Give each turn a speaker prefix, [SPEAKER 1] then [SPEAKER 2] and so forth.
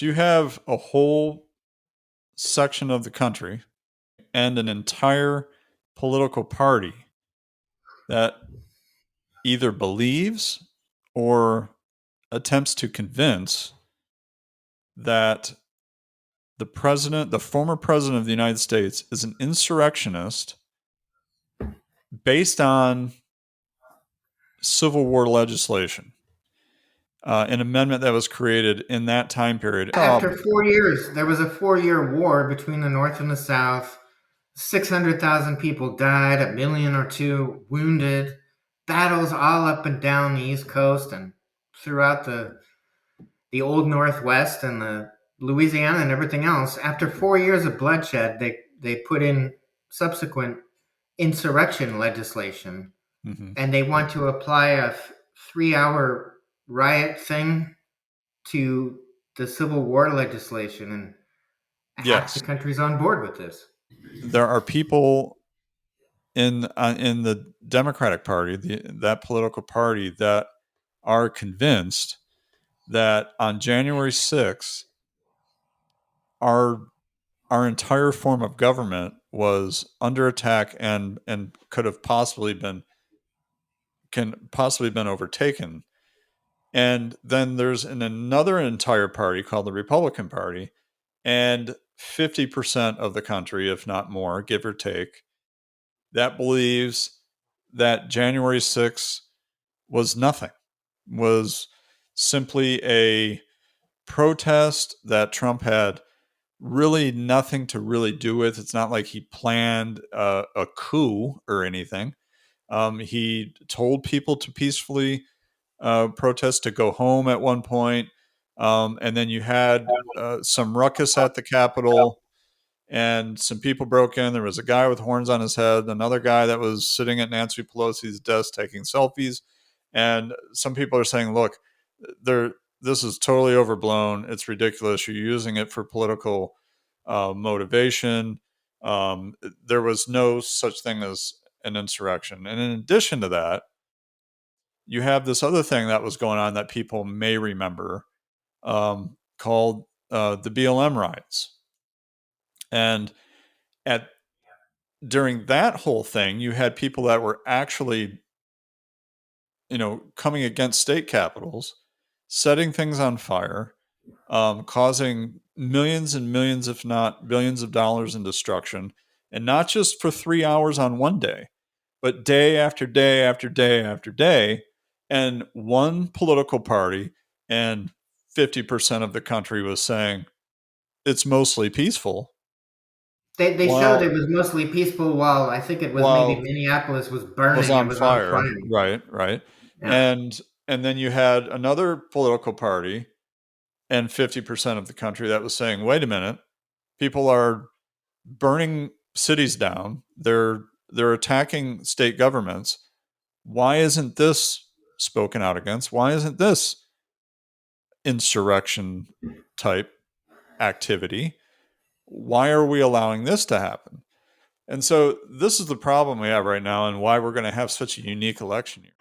[SPEAKER 1] You have a whole section of the country and an entire political party that either believes or attempts to convince that the former president of the United States, is an insurrectionist based on Civil War legislation, an amendment that was created in that time period.
[SPEAKER 2] After 4 years, there was a 4-year war between the North and the South. 600,000 people died, a million or two wounded. Battles all up and down the East Coast and throughout the old Northwest and the Louisiana and everything else. After 4 years of bloodshed, they put in subsequent insurrection legislation, and they want to apply a 3-hour riot thing to the Civil War legislation, and half the country's on board with this.
[SPEAKER 1] There are people in the Democratic Party, that political party, that are convinced that on January 6th, our entire form of government was under attack and could have possibly been overtaken. And then there's another entire party called the Republican Party, and 50% of the country, if not more, give or take, that believes that January 6th was nothing, was simply a protest that Trump had really nothing to really do with. It's not like he planned a coup or anything. He told people to peacefully protest, to go home at one point. And then you had some ruckus at the Capitol, and some people broke in. There was a guy with horns on his head, another guy that was sitting at Nancy Pelosi's desk taking selfies. And some people are saying, look, this is totally overblown. It's ridiculous. You're using it for political motivation. There was no such thing as an insurrection. And in addition to that, you have this other thing that was going on that people may remember, called the BLM riots. And during that whole thing, you had people that were actually, coming against state capitals, setting things on fire, causing millions and millions, if not billions of dollars in destruction, and not just for 3 hours on one day, but day after day after day after day. And one political party and 50% of the country was saying it's mostly peaceful.
[SPEAKER 2] They showed it was mostly peaceful, while I think it was maybe Minneapolis was burning.
[SPEAKER 1] Was on
[SPEAKER 2] it was
[SPEAKER 1] fire.
[SPEAKER 2] on fire.
[SPEAKER 1] Right.
[SPEAKER 2] Yeah.
[SPEAKER 1] And then you had another political party and 50% of the country that was saying, wait a minute, people are burning cities down. They're attacking state governments. Why isn't this spoken out against? Why isn't this insurrection type activity? Why are we allowing this to happen? And so this is the problem we have right now, and why we're going to have such a unique election year.